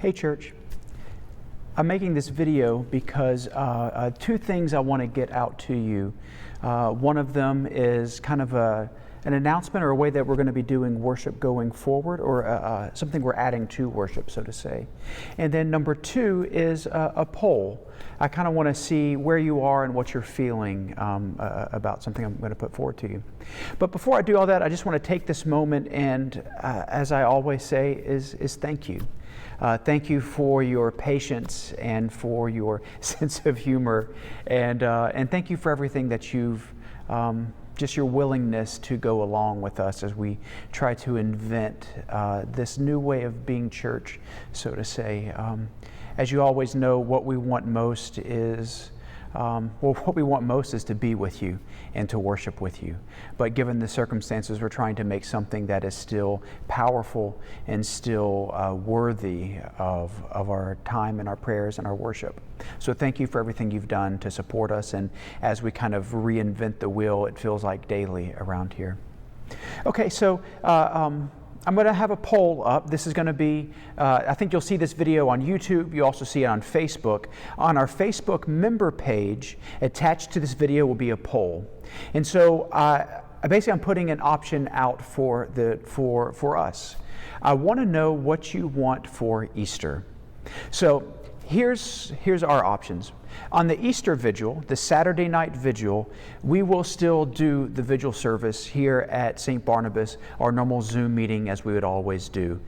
Hey church, I'm making this video because two things I want to get out to you. One of them is kind of an announcement or a way that we're going to be doing worship going forward, or something we're adding to worship, so to say. And then number two is a poll. I kind of want to see where you are and what you're feeling about something I'm going to put forward to you. But before I do all that, I just want to take this moment and, as I always say, is thank you. Thank you for your patience and for your sense of humor, and thank you for everything that you've, just your willingness to go along with us as we try to invent this new way of being church, so to say. As you always know, what we want most is to be with you and to worship with you. But given the circumstances, we're trying to make something that is still powerful and still worthy of our time and our prayers and our worship. So thank you for everything you've done to support us. And as we kind of reinvent the wheel, it feels like daily around here. Okay, so I'm going to have a poll up. This is going to be, I think you'll see this video on YouTube. You also see it on Facebook. On our Facebook member page, attached to this video will be a poll. And so basically I'm putting an option out for us. I want to know what you want for Easter. So here's our options. On the Easter Vigil, the Saturday night vigil, we will still do the vigil service here at St. Barnabas, our normal Zoom meeting as we would always do.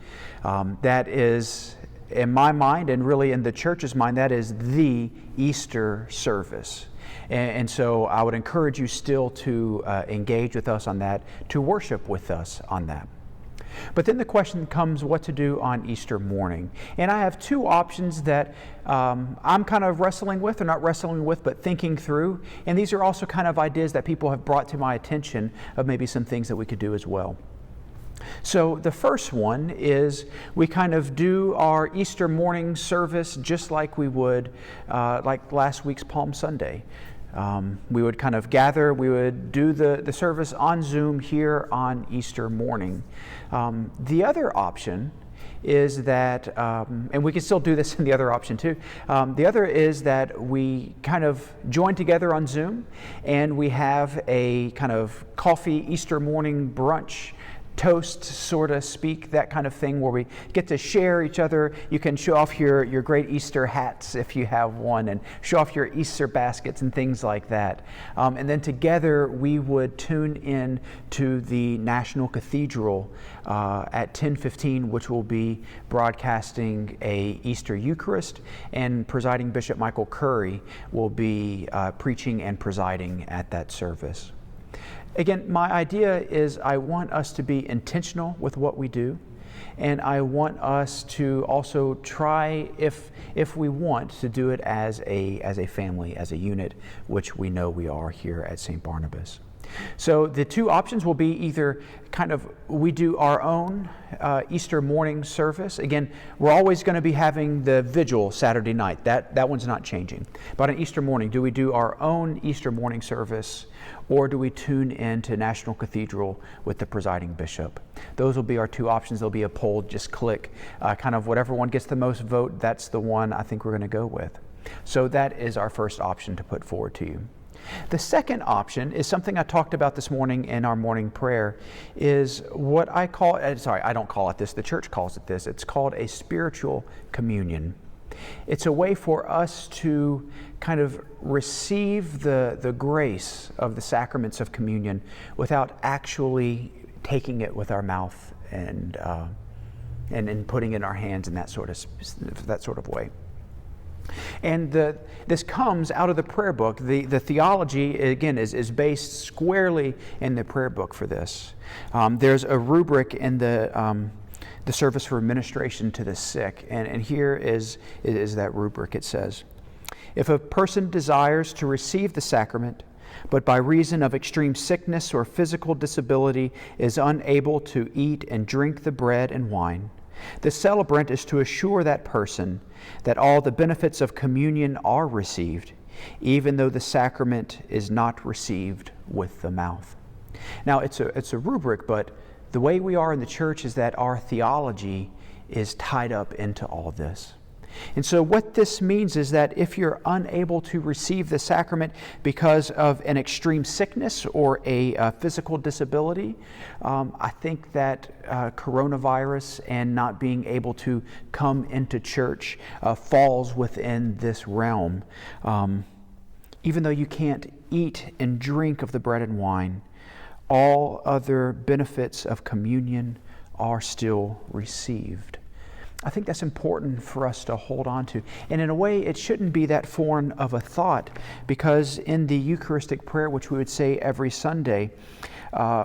That is, in my mind, and really in the church's mind, that is the Easter service. And so I would encourage you still to engage with us on that, to worship with us on that. But then the question comes what to do on Easter morning. And I have two options that I'm kind of wrestling with, or not wrestling with, but thinking through. And these are also kind of ideas that people have brought to my attention of maybe some things that we could do as well. So the first one is we kind of do our Easter morning service just like we would like last week's Palm Sunday. We would kind of gather, we would do the service on Zoom here on Easter morning. The other option is that, and we can still do this in the other option too, the other is that we kind of join together on Zoom and we have a kind of coffee Easter morning brunch, toast, sort of speak, that kind of thing, where we get to share each other. You can show off your great Easter hats if you have one, and show off your Easter baskets and things like that. And then together we would tune in to the National Cathedral at 10:15, which will be broadcasting a Easter Eucharist, and presiding Bishop Michael Curry will be preaching and presiding at that service. Again, my idea is I want us to be intentional with what we do, and I want us to also try, if we want, to do it as a family, as a unit, which we know we are here at St. Barnabas. So the two options will be either kind of we do our own Easter morning service. Again, we're always going to be having the vigil Saturday night. That one's not changing. But on Easter morning, do we do our own Easter morning service, or do we tune in to National Cathedral with the presiding bishop? Those will be our two options. There'll be a poll. Just click kind of whatever one gets the most vote. That's the one I think we're going to go with. So that is our first option to put forward to you. The second option is something I talked about this morning in our morning prayer, is what I call, I don't call it this, the church calls it this. It's called a spiritual communion. It's a way for us to kind of receive the grace of the sacraments of communion without actually taking it with our mouth and putting it in our hands in that sort of way. And this comes out of the prayer book. The theology, again, is based squarely in the prayer book for this. There's a rubric in the service for ministration to the sick, and here is that rubric. It says, if a person desires to receive the sacrament, but by reason of extreme sickness or physical disability is unable to eat and drink the bread and wine, the celebrant is to assure that person that all the benefits of communion are received, even though the sacrament is not received with the mouth. Now, it's a rubric, but the way we are in the church is that our theology is tied up into all this. And so what this means is that if you're unable to receive the sacrament because of an extreme sickness or a physical disability, I think that coronavirus and not being able to come into church falls within this realm. Even though you can't eat and drink of the bread and wine, all other benefits of communion are still received. I think that's important for us to hold on to. And in a way, it shouldn't be that foreign of a thought, because in the Eucharistic prayer, which we would say every Sunday,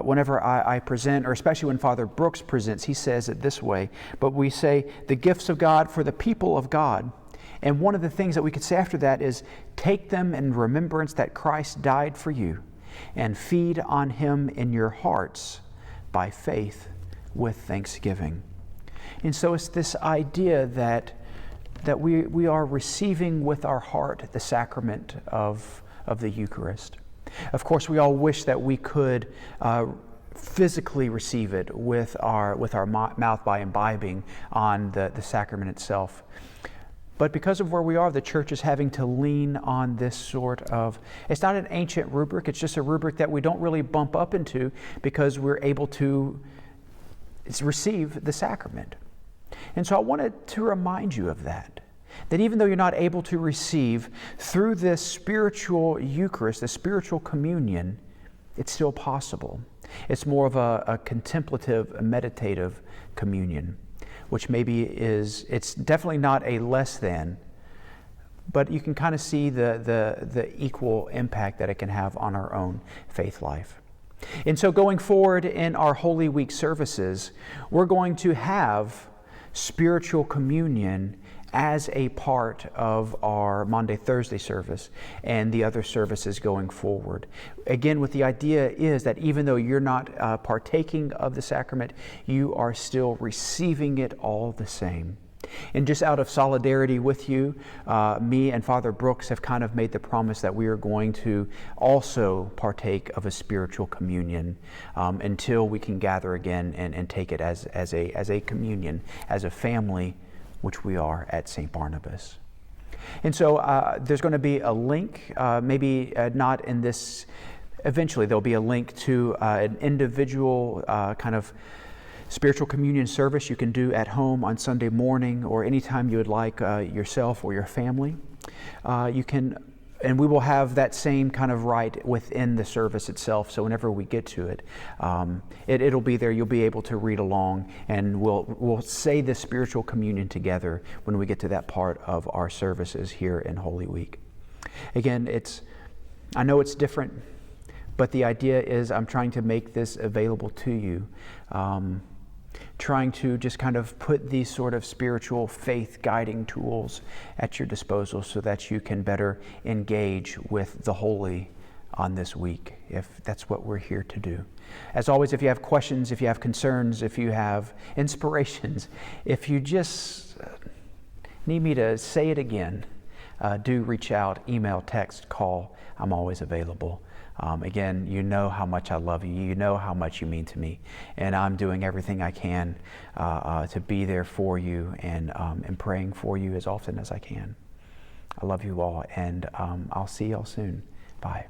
whenever I present, or especially when Father Brooks presents, he says it this way, but we say, the gifts of God for the people of God. And one of the things that we could say after that is, take them in remembrance that Christ died for you, and feed on Him in your hearts by faith with thanksgiving. And so it's this idea that we are receiving with our heart the sacrament of the Eucharist. Of course, we all wish that we could physically receive it with our mouth by imbibing on the sacrament itself. But because of where we are, the Church is having to lean on this sort of, it's not an ancient rubric, it's just a rubric that we don't really bump up into because we're able to receive the sacrament. And so I wanted to remind you of that even though you're not able to receive through this spiritual Eucharist, the spiritual communion, it's still possible. It's more of a contemplative, a meditative communion, which maybe it's definitely not a less than, but you can kind of see the equal impact that it can have on our own faith life. And so going forward in our Holy Week services, we're going to have spiritual communion as a part of our Maundy, Thursday service and the other services going forward. Again, with the idea is that even though you're not partaking of the sacrament, you are still receiving it all the same. And just out of solidarity with you, me and Father Brooks have kind of made the promise that we are going to also partake of a spiritual communion until we can gather again and take it as a communion, as a family, which we are at St. Barnabas. And so there's going to be a link, maybe not in this, eventually there'll be a link to an individual kind of spiritual communion service you can do at home on Sunday morning or anytime you would like yourself or your family. You can, and we will have that same kind of rite within the service itself. So whenever we get to it, it'll be there. You'll be able to read along, and we'll say the spiritual communion together when we get to that part of our services here in Holy Week. Again, I know it's different, but the idea is I'm trying to make this available to you. Trying to just kind of put these sort of spiritual faith guiding tools at your disposal so that you can better engage with the holy on this week, if that's what we're here to do. As always, if you have questions, if you have concerns, if you have inspirations, if you just need me to say it again, do reach out, email, text, call. I'm always available. Again, you know how much I love you. You know how much you mean to me. And I'm doing everything I can to be there for you and praying for you as often as I can. I love you all, and I'll see y'all soon. Bye.